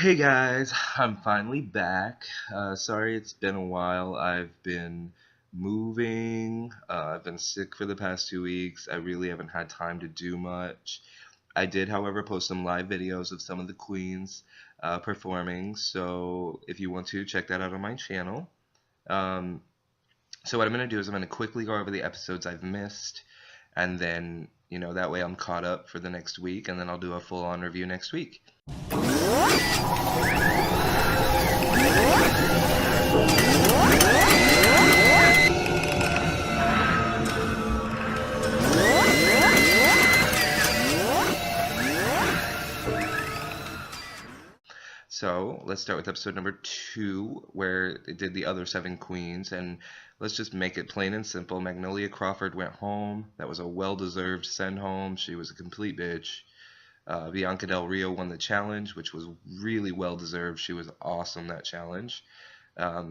Hey guys, I'm finally back. Sorry it's been a while. I've been moving. I've been sick for the past 2 weeks. I really haven't had time to do much. I did, however, post some live videos of some of the queens performing, so if you want to, check that out on my channel. Um, so what I'm going to do is I'm going to quickly go over the episodes I've missed, and then, that way I'm caught up for the next week, and then I'll do a full-on review next week. So let's start with episode number 2, where it did the other 7 queens, and let's just make it plain and simple. Magnolia Crawford went home. That was a well-deserved send home. She was a complete bitch. Bianca Del Rio won the challenge, which was really well-deserved. She was awesome, that challenge.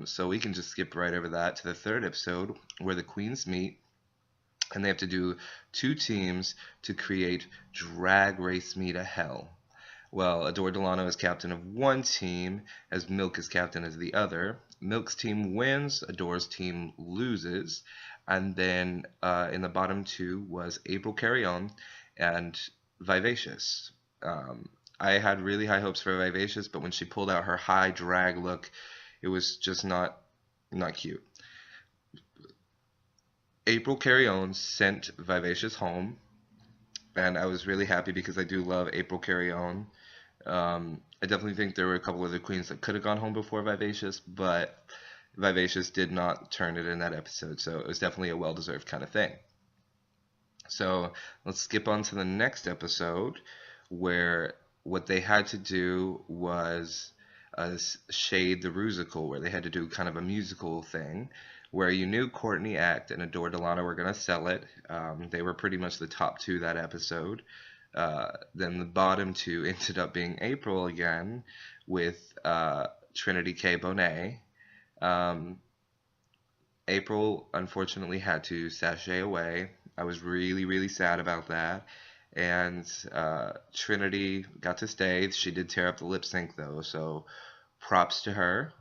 So we can just skip right over that to the third episode, where the queens meet, and they have to do 2 teams to create Drag Race Me to Hell. Well, Adore Delano is captain of one team, as Milk is captain of the other. Milk's team wins, Adore's team loses, and then in the bottom 2 was April Carrion and Vivacious. I had really high hopes for Vivacious, but when she pulled out her high drag look, it was just not cute. April Carrion sent Vivacious home, and I was really happy because I do love April Carrion. I definitely think there were a couple other queens that could have gone home before Vivacious, but Vivacious did not turn it in that episode, so it was definitely a well-deserved kind of thing. So let's skip on to the next episode, where what they had to do was Shade the Rusical, where they had to do kind of a musical thing, where you knew Courtney Act and Adore Delano were going to sell it. They were pretty much the top 2 that episode. Then the bottom 2 ended up being April again with Trinity K. Bonet. April unfortunately had to sashay away. I was really, really sad about that. And Trinity got to stay. She did tear up the lip sync though, so props to her.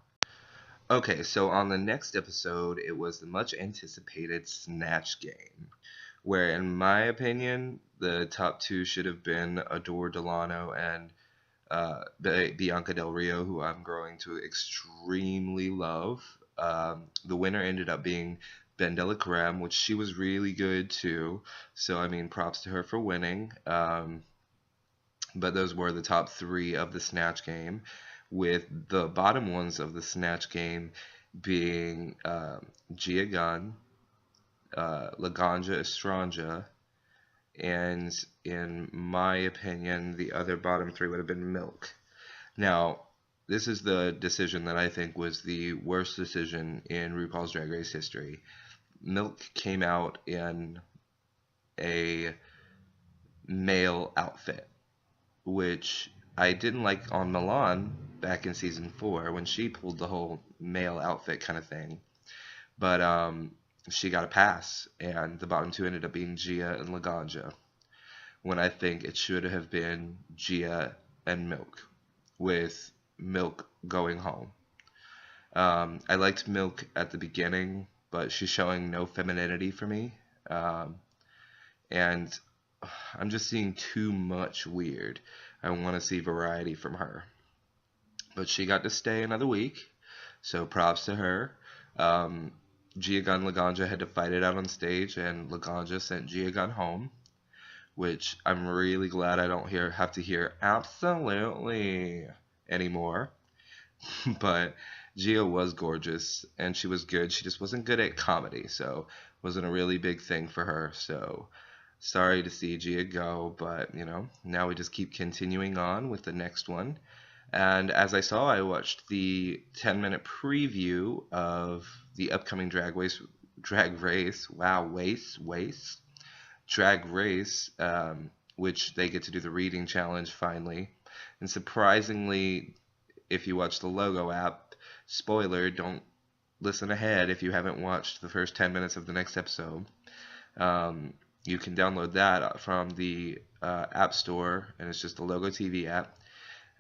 Okay, so on the next episode, it was the much anticipated Snatch Game, where, in my opinion, the top 2 should have been Adore Delano and Bianca Del Rio, who I'm growing to extremely love. The winner ended up being Ben de la Creme, which she was really good too. So, I mean, props to her for winning. But those were the top 3 of the Snatch Game, with the bottom ones of the Snatch Game being Gia Gunn, Laganja Estranja, and in my opinion, the other bottom 3 would have been Milk. Now, this is the decision that I think was the worst decision in RuPaul's Drag Race history. Milk came out in a male outfit, which I didn't like on Milan back in season 4 when she pulled the whole male outfit kind of thing. But she got a pass, and the bottom 2 ended up being Gia and Laganja, when I think it should have been Gia and Milk, with Milk going home. I liked Milk at the beginning, but she's showing no femininity for me. And I'm just seeing too much weird. I want to see variety from her. But she got to stay another week, so props to her. Gia Gunn Laganja had to fight it out on stage, and Laganja sent Gia Gunn home, which I'm really glad I don't have to hear absolutely anymore. But Gia was gorgeous, and she was good. She just wasn't good at comedy, so it wasn't a really big thing for her. So sorry to see Gia go, but now we just keep continuing on with the next one. And as I saw, I watched the 10-minute preview of the upcoming Drag Race, Drag Race, which they get to do the reading challenge finally. And surprisingly, if you watch the Logo app, spoiler, don't listen ahead if you haven't watched the first 10 minutes of the next episode. You can download that from the App Store, and it's just the Logo TV app.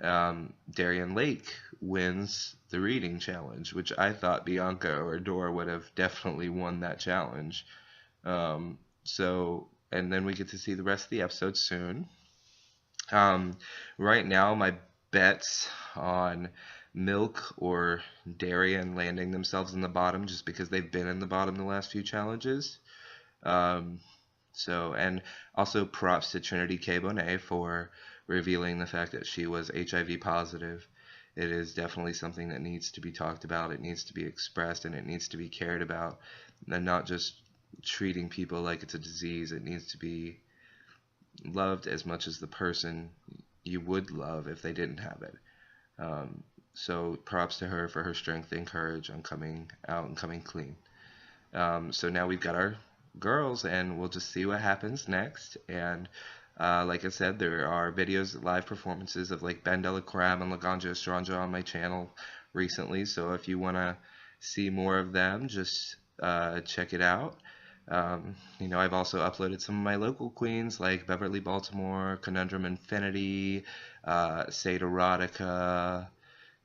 Darian Lake wins the reading challenge, which I thought Bianca or Adora would have definitely won that challenge. And then we get to see the rest of the episode soon. Um, right now, my bets on Milk or Darian landing themselves in the bottom just because they've been in the bottom the last few challenges. Um, and also props to Trinity K. Bonet for revealing the fact that she was HIV positive. It is definitely something that needs to be talked about. It needs to be expressed and it needs to be cared about, and not just treating people like it's a disease. It needs to be loved as much as the person you would love if they didn't have it. So props to her for her strength and courage on coming out and coming clean. So now we've got our girls, and we'll just see what happens next. And like I said, there are videos, live performances of like Ben Delacreme and Laganja Estranja on my channel recently. So if you want to see more of them, just check it out. I've also uploaded some of my local queens like Beverly Baltimore, Conundrum Infinity, Sade Erotica,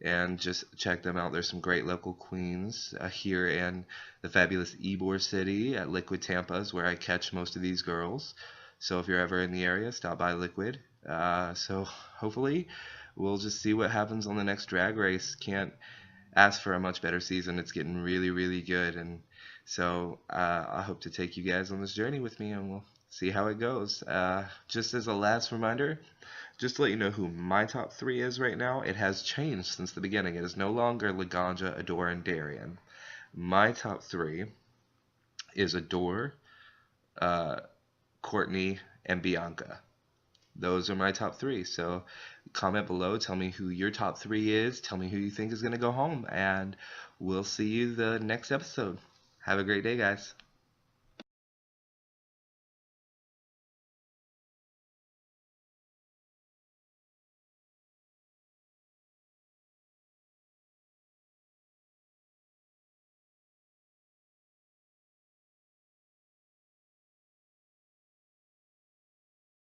and just check them out. There's some great local queens here in the fabulous Ybor City at Liquid Tampas, where I catch most of these girls. So if you're ever in the area, stop by Liquid. So hopefully we'll just see what happens on the next drag race. Can't ask for a much better season. It's getting really, really good. And so I hope to take you guys on this journey with me, and we'll see how it goes. Just as a last reminder, just to let you know who my top three is right now, it has changed since the beginning. It is no longer Laganja, Adore, and Darian. My top three is Adore, Courtney, and Bianca. Those are my top three. So comment below, tell me who your top three is, tell me who you think is going to go home, and we'll see you the next episode. Have a great day, guys.